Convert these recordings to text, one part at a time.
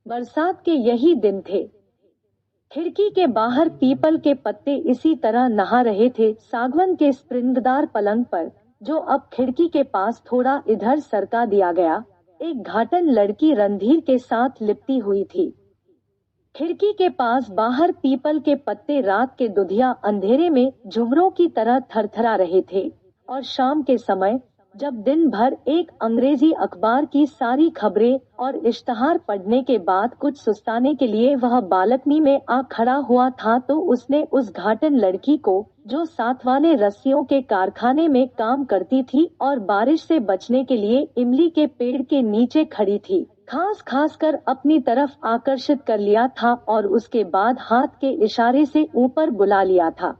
बरसात के यही दिन थे। खिड़की के बाहर पीपल के पत्ते इसी तरह नहा रहे थे सागवन के स्प्रिंगदार पलंग पर, जो अब खिड़की के पास थोड़ा इधर सरका दिया गया। एक घाटन लड़की रणधीर के साथ लिपटी हुई थी। खिड़की के पास बाहर पीपल के पत्ते रात के दुधिया अंधेरे में झुमरों की तरह थरथरा रहे थे, और शाम के समय जब दिन भर एक अंग्रेजी अखबार की सारी खबरें और इश्तहार पढ़ने के बाद कुछ सुस्ताने के लिए वह बालकनी में आ खड़ा हुआ था, तो उसने उस घाटन लड़की को, जो साथ वाले रस्सियों के कारखाने में काम करती थी और बारिश से बचने के लिए इमली के पेड़ के नीचे खड़ी थी, खास खास कर अपनी तरफ आकर्षित कर लिया था और उसके बाद हाथ के इशारे से ऊपर बुला लिया था।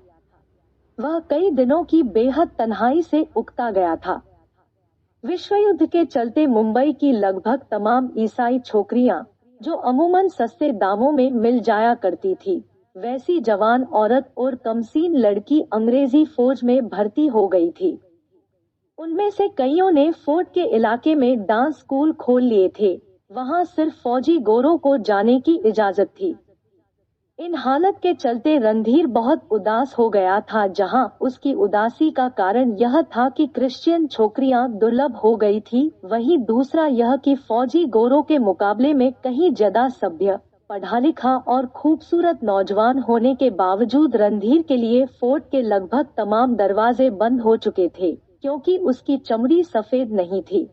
वह कई दिनों की बेहद तन्हाई से उकता गया था। विश्व युद्ध के चलते मुंबई की लगभग तमाम ईसाई छोकरियां, जो अमूमन सस्ते दामों में मिल जाया करती थी, वैसी जवान औरत और कमसीन लड़की अंग्रेजी फौज में भर्ती हो गई थी। उनमें से कईयों ने फोर्ट के इलाके में डांस स्कूल खोल लिए थे। वहां सिर्फ फौजी गोरों को जाने की इजाजत थी। इन हालत के चलते रणधीर बहुत उदास हो गया था। जहां उसकी उदासी का कारण यह था कि क्रिश्चियन छोकरियां दुर्लभ हो गई थी, वहीं दूसरा यह कि फौजी गोरों के मुकाबले में कहीं ज्यादा सभ्य, पढ़ा लिखा और खूबसूरत नौजवान होने के बावजूद रणधीर के लिए फोर्ट के लगभग तमाम दरवाजे बंद हो चुके थे, क्योंकि उसकी चमड़ी सफेद नहीं थी।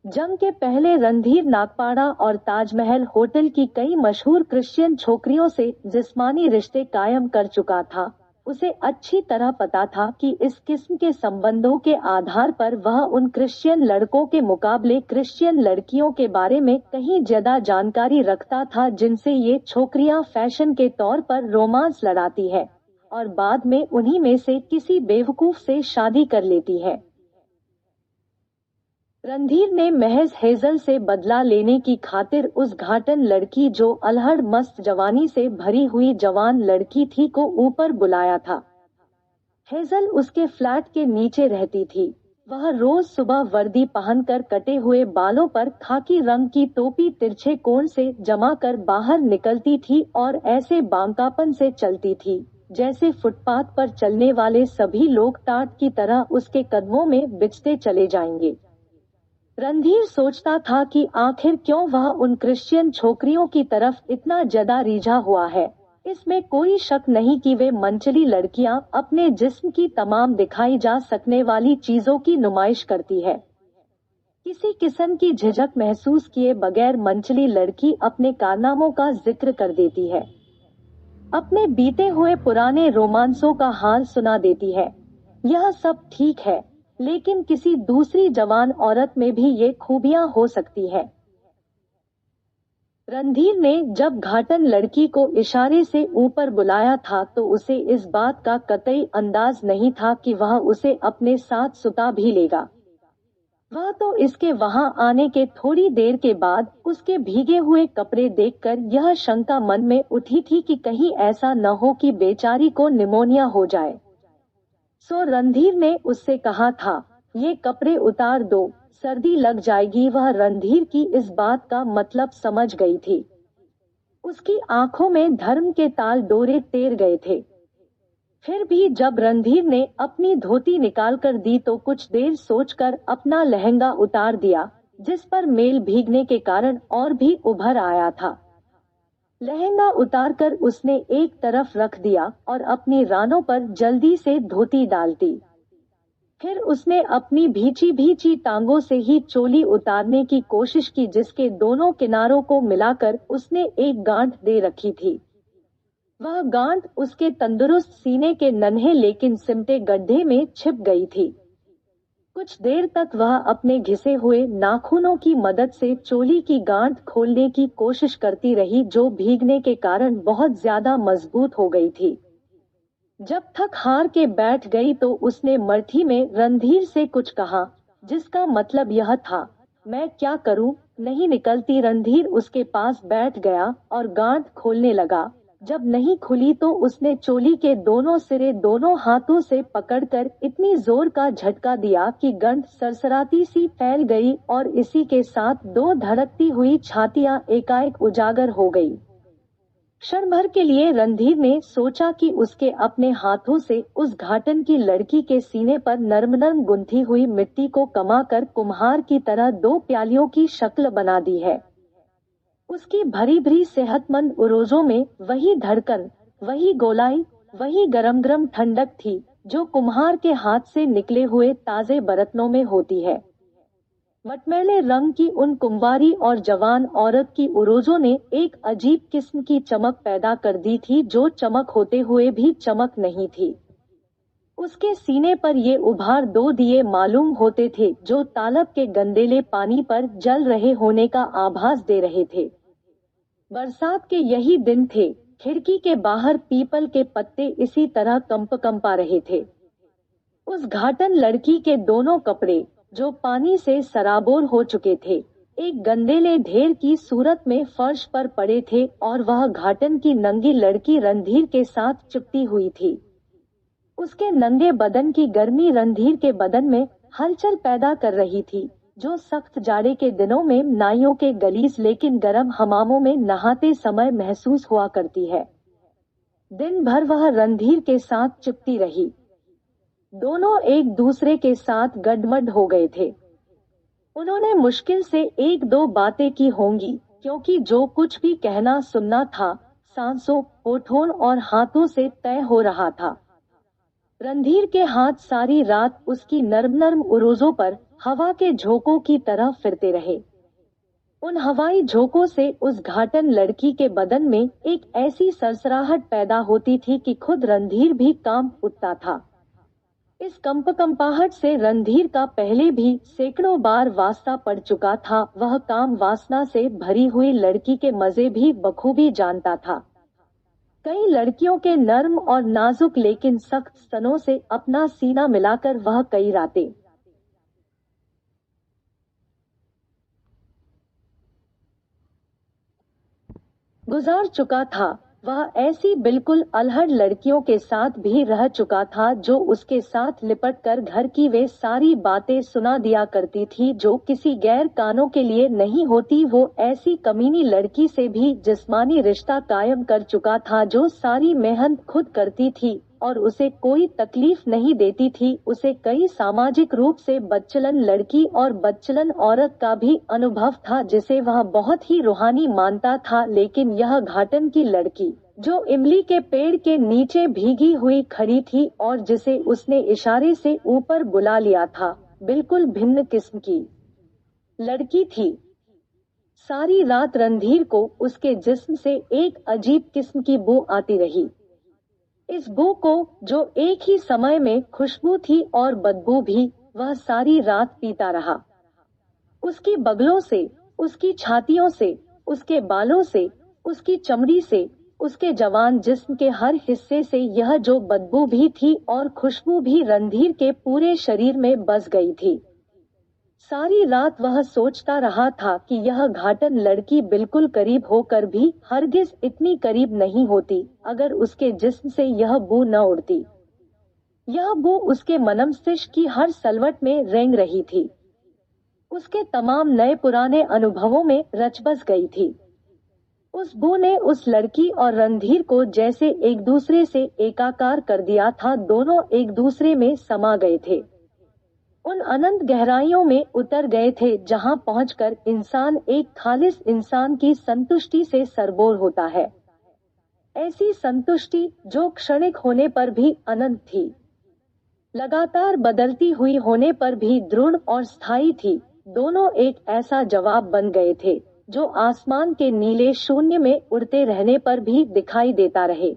जंग के पहले रणधीर नागपाड़ा और ताजमहल होटल की कई मशहूर क्रिश्चियन छोकरियों से जिस्मानी रिश्ते कायम कर चुका था। उसे अच्छी तरह पता था कि इस किस्म के संबंधों के आधार पर वह उन क्रिश्चियन लड़कों के मुकाबले क्रिश्चियन लड़कियों के बारे में कहीं ज्यादा जानकारी रखता था, जिनसे ये छोकरियां फैशन के तौर पर रोमांस लड़ाती है और बाद में उन्हीं में से किसी बेवकूफ से शादी कर लेती है। रणधीर ने महज हेजल से बदला लेने की खातिर उस घाटन लड़की, जो अलहड़ मस्त जवानी से भरी हुई जवान लड़की थी, को ऊपर बुलाया था। हेजल उसके फ्लैट के नीचे रहती थी। वह रोज सुबह वर्दी पहनकर कटे हुए बालों पर खाकी रंग की टोपी तिरछे कोण से जमा कर बाहर निकलती थी और ऐसे बांकापन से चलती थी जैसे फुटपाथ पर चलने वाले सभी लोग टाट की तरह उसके कदमों में बिछते चले जाएंगे। रणधीर सोचता था कि आखिर क्यों वह उन क्रिश्चियन छोकरियों की तरफ इतना ज्यादा रिझा हुआ है। इसमें कोई शक नहीं कि वे मंचली लड़कियां अपने जिस्म की तमाम दिखाई जा सकने वाली चीजों की नुमाइश करती है। किसी किस्म की झिझक महसूस किए बगैर मंचली लड़की अपने कारनामों का जिक्र कर देती है, अपने बीते हुए पुराने रोमांसों का हाल सुना देती है। यह सब ठीक है, लेकिन किसी दूसरी जवान औरत में भी ये खूबियां हो सकती है। रणधीर ने जब घाटन लड़की को इशारे से ऊपर बुलाया था, तो उसे इस बात का कतई अंदाज नहीं था कि वह उसे अपने साथ सुता भी लेगा। वह तो इसके वहां आने के थोड़ी देर के बाद उसके भीगे हुए कपड़े देखकर यह शंका मन में उठी थी कि कहीं ऐसा न हो कि बेचारी को निमोनिया हो जाए। सो रणधीर ने उससे कहा था, ये कपड़े उतार दो, सर्दी लग जाएगी। वह रणधीर की इस बात का मतलब समझ गई थी। उसकी आंखों में धर्म के ताल डोरे तैर गए थे। फिर भी जब रणधीर ने अपनी धोती निकाल कर दी, तो कुछ देर सोचकर अपना लहंगा उतार दिया, जिस पर मेल भीगने के कारण और भी उभर आया था। लहंगा उतारकर उसने एक तरफ रख दिया और अपनी रानों पर जल्दी से धोती डालती। फिर उसने अपनी भीची भीची टांगों से ही चोली उतारने की कोशिश की, जिसके दोनों किनारों को मिलाकर उसने एक गांठ दे रखी थी। वह गांठ उसके तंदुरुस्त सीने के नन्हे लेकिन सिमटे गड्ढे में छिप गई थी। कुछ देर तक वह अपने घिसे हुए नाखूनों की मदद से चोली की गांठ खोलने की कोशिश करती रही, जो भीगने के कारण बहुत ज्यादा मजबूत हो गई थी। जब थक हार के बैठ गई, तो उसने मर्थी में रणधीर से कुछ कहा, जिसका मतलब यह था, मैं क्या करूं, नहीं निकलती। रणधीर उसके पास बैठ गया और गांठ खोलने लगा। जब नहीं खुली तो उसने चोली के दोनों सिरे दोनों हाथों से पकड़कर इतनी जोर का झटका दिया कि गंध सरसराती सी फैल गई और इसी के साथ दो धड़कती हुई छातियां एकाएक उजागर हो गई। क्षण भर के लिए रणधीर ने सोचा कि उसके अपने हाथों से उस घाटन की लड़की के सीने पर नर्म नर्म गुंथी हुई मिट्टी को कमाकर कुम्हार की तरह दो प्यालियों की शक्ल बना दी है। उसकी भरी भरी सेहतमंद उरोजों में वही धड़कन, वही गोलाई, वही गरम गरम ठंडक थी जो कुम्हार के हाथ से निकले हुए ताजे बरतनों में होती है। मटमैले रंग की उन कुंवारी और जवान औरत की उरोजों ने एक अजीब किस्म की चमक पैदा कर दी थी जो चमक होते हुए भी चमक नहीं थी। उसके सीने पर ये उभार दो दिए मालूम होते थे जो तालाब के गंदेले पानी पर जल रहे होने का आभास दे रहे थे। बरसात के यही दिन थे। खिड़की के बाहर पीपल के पत्ते इसी तरह कंपा रहे थे। उस घाटन लड़की के दोनों कपड़े जो पानी से सराबोर हो चुके थे एक गंदेले ढेर की सूरत में फर्श पर पड़े थे और वह घाटन की नंगी लड़की रणधीर के साथ चिपटी हुई थी। उसके नंगे बदन की गर्मी रणधीर के बदन में हलचल पैदा कर रही थी जो सख्त जाड़े के दिनों में नाइयों के गलीज लेकिन गर्म हमामों में नहाते समय महसूस हुआ करती है। दिन भर वह रणधीर के साथ चिपटी रही। दोनों एक दूसरे के साथ गडमड हो गए थे। उन्होंने मुश्किल से एक दो बातें की होंगी क्योंकि जो कुछ भी कहना सुनना था सांसों, होठों और हाथों से तय हो रहा था। रणधीर के हाथ सारी रात उसकी नर्म नर्म उरोजों पर हवा के झोंकों की तरह फिरते रहे। उन हवाई झोंकों से उस घाटन लड़की के बदन में एक ऐसी सरसराहट पैदा होती थी कि खुद रणधीर भी कांप उठता था। इस कंपाहट से रणधीर का पहले भी सैकड़ों बार वास्ता पड़ चुका था। वह काम वासना से भरी हुई लड़की के मजे भी बखूबी जानता था। कई लड़कियों के नर्म और नाजुक लेकिन सख्त स्तनों से अपना सीना मिलाकर वह कई रातें गुजार चुका था। वह ऐसी बिल्कुल अल्हड़ लड़कियों के साथ भी रह चुका था जो उसके साथ लिपटकर घर की वे सारी बातें सुना दिया करती थी जो किसी गैर कानों के लिए नहीं होती। वो ऐसी कमीनी लड़की से भी जिस्मानी रिश्ता कायम कर चुका था जो सारी मेहनत खुद करती थी और उसे कोई तकलीफ नहीं देती थी। उसे कई सामाजिक रूप से बदचलन लड़की और बदचलन औरत का भी अनुभव था जिसे वह बहुत ही रूहानी मानता था। लेकिन यह घाटन की लड़की जो इमली के पेड़ के नीचे भीगी हुई खड़ी थी और जिसे उसने इशारे से ऊपर बुला लिया था बिल्कुल भिन्न किस्म की लड़की थी। सारी रात रणधीर को उसके जिस्म से एक अजीब किस्म की बू आती रही। इस बू को जो एक ही समय में खुशबू थी और बदबू भी, वह सारी रात पीता रहा। उसकी बगलों से, उसकी छातियों से, उसके बालों से, उसकी चमड़ी से, उसके जवान जिस्म के हर हिस्से से यह जो बदबू भी थी और खुशबू भी रणधीर के पूरे शरीर में बस गई थी। सारी रात वह सोचता रहा था कि यह घाटन लड़की बिल्कुल करीब होकर भी हरगिज इतनी करीब नहीं होती अगर उसके जिस्म से यह बू न उड़ती। यह बू उसके मनमस्तिष्क की हर सलवट में रेंग रही थी, उसके तमाम नए पुराने अनुभवों में रचबस गई थी। उस बू ने उस लड़की और रणधीर को जैसे एक दूसरे से एकाकार कर दिया था। दोनों एक दूसरे में समा गए थे, उन अनंत गहराइयों में उतर गए थे जहां पहुंचकर इंसान एक खालिस इंसान की संतुष्टि से सरबोर होता है। ऐसी संतुष्टि जो क्षणिक होने पर भी अनंत थी, लगातार बदलती हुई होने पर भी दृढ़ और स्थायी थी। दोनों एक ऐसा जवाब बन गए थे जो आसमान के नीले शून्य में उड़ते रहने पर भी दिखाई देता रहे।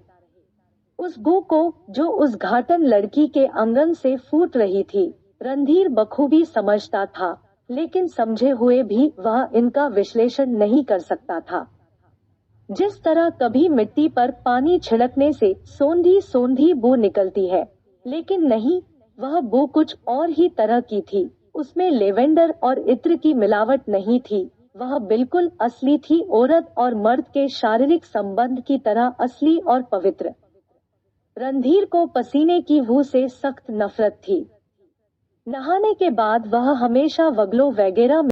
उस बू को जो उस घाटन लड़की के आंगन से फूट रही थी रणधीर बखूबी समझता था, लेकिन समझे हुए भी वह इनका विश्लेषण नहीं कर सकता था। जिस तरह कभी मिट्टी पर पानी छिड़कने से सोंधी सोंधी बू निकलती है, लेकिन नहीं, वह बू कुछ और ही तरह की थी। उसमें लेवेंडर और इत्र की मिलावट नहीं थी, वह बिल्कुल असली थी, औरत और मर्द के शारीरिक संबंध की तरह असली और पवित्र। रणधीर को पसीने की बू से सख्त नफरत थी। नहाने के बाद वह हमेशा वगलों वगैरह